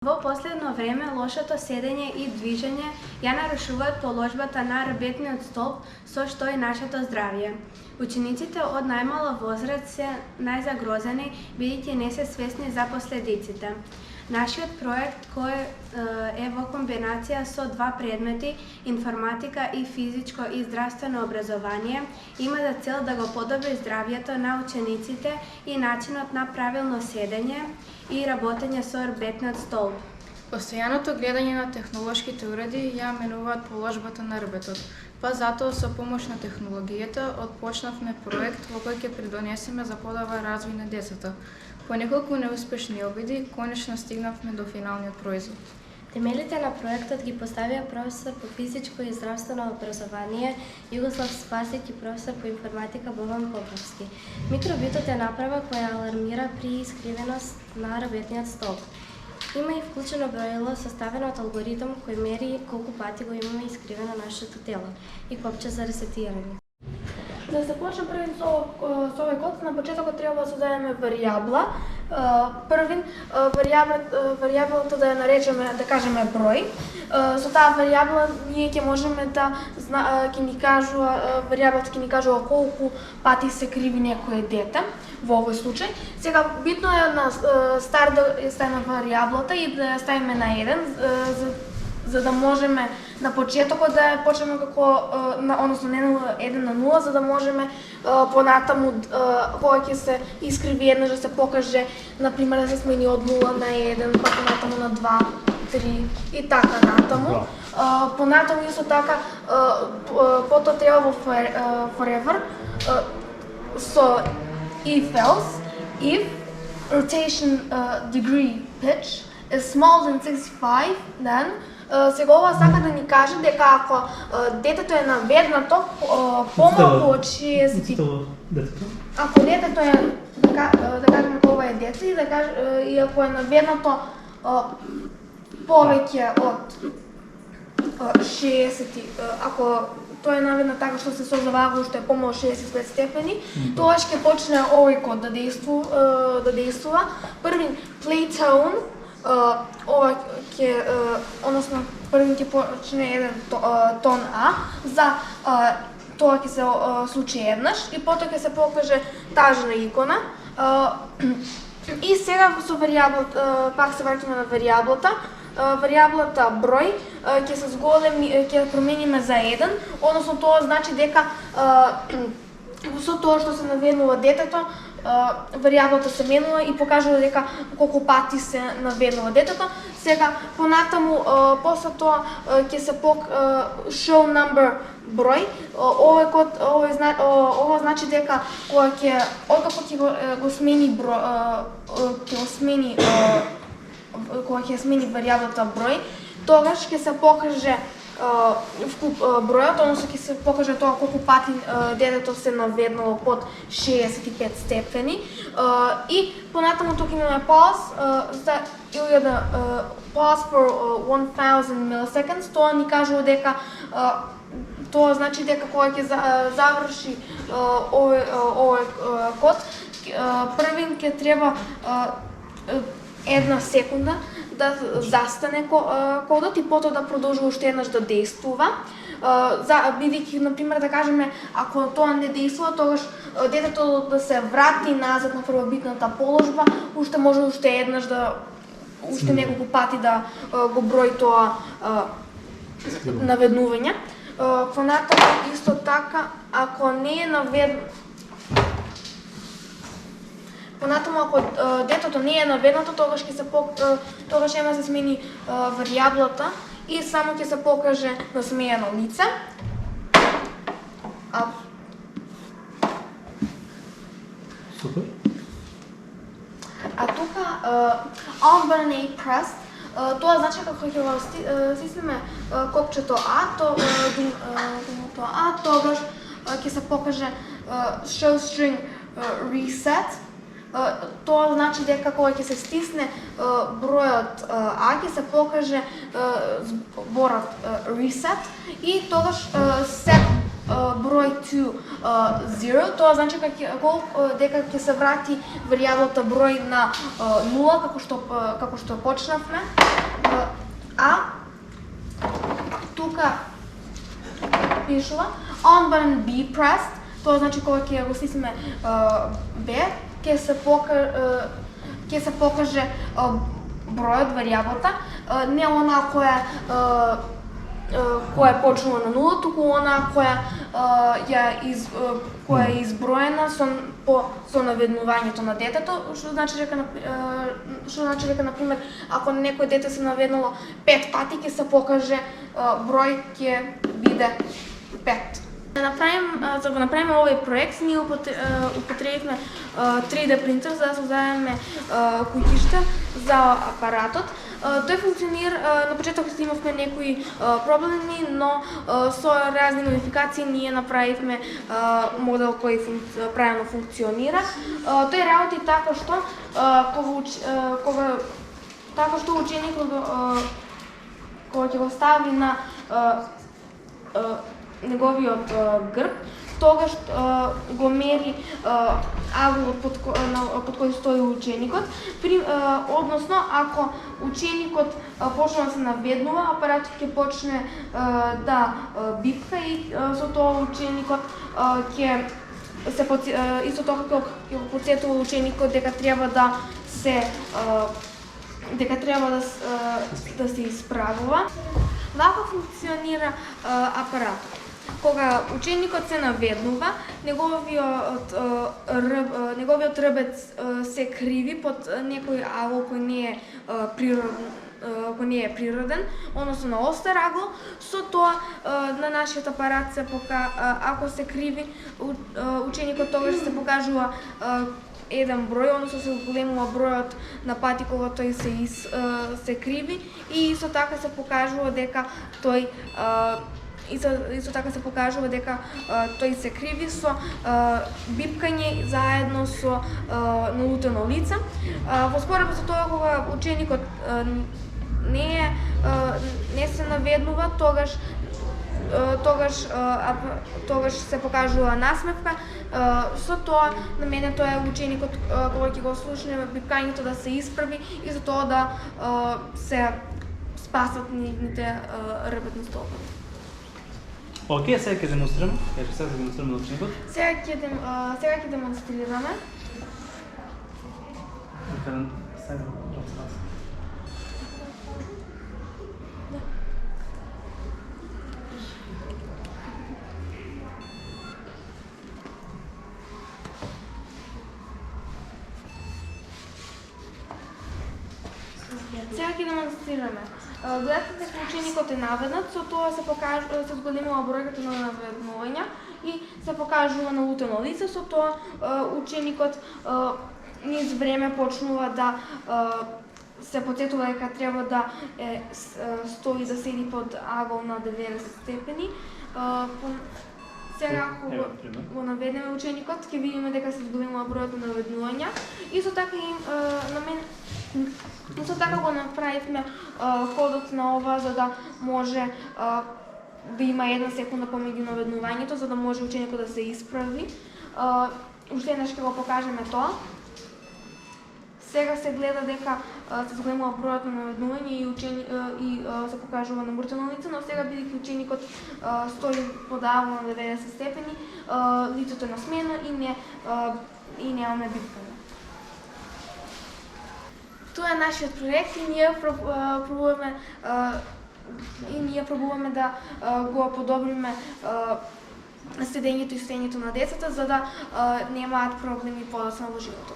Во последно време лошото седење и движење ја нарушуваат положбата на работниот столб, со што и нашето здравје. Учениците од најмала возраст се најзагрозени, бидејќи не се свесни за последиците. Нашиот проект, кој е во комбинација со два предмети, информатика и физичко и здравствено образование, има за цел да го подобри здравјето на учениците и начинот на правилно седење и работење со работниот столб. Постојаното гледање на технолошките уреди ја менуваат положбата на работот, па затоа со помош на технологијата отпочнавме проект во кој ќе придонесеме за подобар развој на децата. По неколку неуспешни обиди, конечно стигнавме до финалниот производ. Темелите на проектот ги поставија професор по физичко и здравствено образование Југослав Спасик и професор по информатика Бобан Поповски. Микробитот е направа која алармира при искривеност на работниот столб. Има и вклучено броило составено од алгоритам кој мери колку пати го имаме искривено нашето тело и копче за ресетирање. За да се почне првин со овој код, на почетокот треба да создаdeме варијабла. Првин варијаблата да ја наречеме, да кажеме број. Со таа варијабла ние ќе можеме да ќе ни кажува варијаблата ќе ни кажува колку пати се криви некое дете во овој случај. Сега битно е на старт да ја ставиме варијаблата и да ја ставиме на 1 за да можеме на почетокот да ја почнеме како односно не на 1 на 0, за да можеме понатаму кога ќе се искриви еднаш да се покаже, на пример да се смени од 0 на 1, па понатаму на 2, 3 и така натаму. Понатаму исто така потоа треба во forever со if else, if rotation degree pitch is smaller than 65, then сега ова сака да ни каже дека ако детето е наведнато помалку од 60. Ако детето е да кажеме кога е дете и ако е наведнато повеќе од 60, ако тоа е наведна така што се создава уште е помал 65 степени, тогаш ќе почне овој код да действува. Првин play tone, ова ќе односно првин ќе почне еден тон А, за тоа ќе се случи еднаш и потоа ќе се покаже тажна икона. И сега со варијаблата, пак се враќаме на варијаблата. Варијаблата број ќе се зголеми, ќе промениме за 1, односно тоа значи дека со тоа што се наведнува детето, варијаблата се менува и покажува дека колку пати се наведнува детето. Сега понатаму после тоа ќе се show number број. Овој код ова значи дека кога откако ќе го смени кога ќе смени варијаблата број, тогаш ќе се покаже бројот, односно ќе се покаже тоа колку пати детето се наведнало под 65 степени. И понатаму тука имаме pause или да pause for 1000 milliseconds. Тоа ни кажува дека тоа значи дека кога ќе заврши овој код, првин ќе треба 1 секунда да застане кодот и потоа да продолжи уште еднаш да действува. Бидејќи, например, да кажеме, ако тоа не действува, тогаш детето да се врати назад на првобитната положба, уште може еднаш уште неколку пати да го брои тоа наведнување. Понатаму исто така, ако не е наведнато, понатаму ако детето не е наведнато, тогаш ќе се смени варијаблата и само ќе се покаже насмејано лице. Супер. А тука on button A pressed, тоа значи како ќе го стиснеме копчето А, тогаш ќе се покаже show string reset. Тоа значи дека кога ќе се стисне бројот А, ќе се покаже зборот reset и тогаш set број to 0, тоа значи дека ќе се врати варијаблата број на 0 како што почнавме. А тука пишува on button be pressed, тоа значи кога ќе го стиснеме B, ќе се покаже бројот варијаблата, не она која почнува на 0, туку она која е изброена со наведнувањето на детето, што значи дека на пример ако некој дете се наведнало 5 пати, ќе се покаже број ќе биде 5. За да направиме овој проект, ние употребивме 3D принтер за да создадеме куќишта за апаратот. Тој функционира, на почеток имавме некои проблеми, но со разни модификации ние направивме модел кој правилно функционира. Тој работи така што ученикот кога ќе го стави на неговиот грб, тогаш го мери аголот под кој стои ученикот. Односно, ако ученикот почне да се наведнува, апаратот ќе почне да бипка и со тоа ученикот ќе се исто така ќе го потсетува ученикот дека треба да се исправува. Вака функционира апаратот. Кога ученикот се наведнува, неговиот рбец се криви под некој агол кој не е природен, односно на остар агол. Со тоа на нашиот апарат ако се криви ученикот, тогаш се покажува еден број, односно се големува бројот на пати кога тој се криви и исто така се покажува дека тој се криви со бипкање заедно со налутено лице. Во споредба со тоа, кога ученикот не се наведнува, тогаш се покажува насмевка. Со тоа на мене тоа е ученикот кога ќе го слушне бипкањето да се исправи и за тоа да се спасат нивните рбетни столбови. Океј, сега ќе демонстрираме. Сега ќе демонстрираме на ученикот. Сега ќе демонстрираме. Сега ќе демонстрираме. Гледате дека ученикот е наведнат, со тоа се зголемува бројката на наведнувања и се покажува налутено лице, со тоа ученикот низ време почнува да се потсетува дека треба да стои да седи под агол на 90 степени. Сега ако го наведеме ученикот, ќе видиме дека се зголемува бројот на наведнувања. Исто така го направивме кодот на ова за да може да има една секунда помеѓу наведнувањето, за да може ученикот да се исправи. Уште еднаш ќе го покажеме тоа. Сега се гледа дека се зголемува бројот на наведнување и се покажува намртено лице, но сега бидејќи ученикот стои под агол на 90 степени, лицето е насмено и немаме бипкање. Тоа е нашиот проект и ние пробуваме да го подобриме седењето и стоењето на децата, за да немаат проблеми подоцна во животот.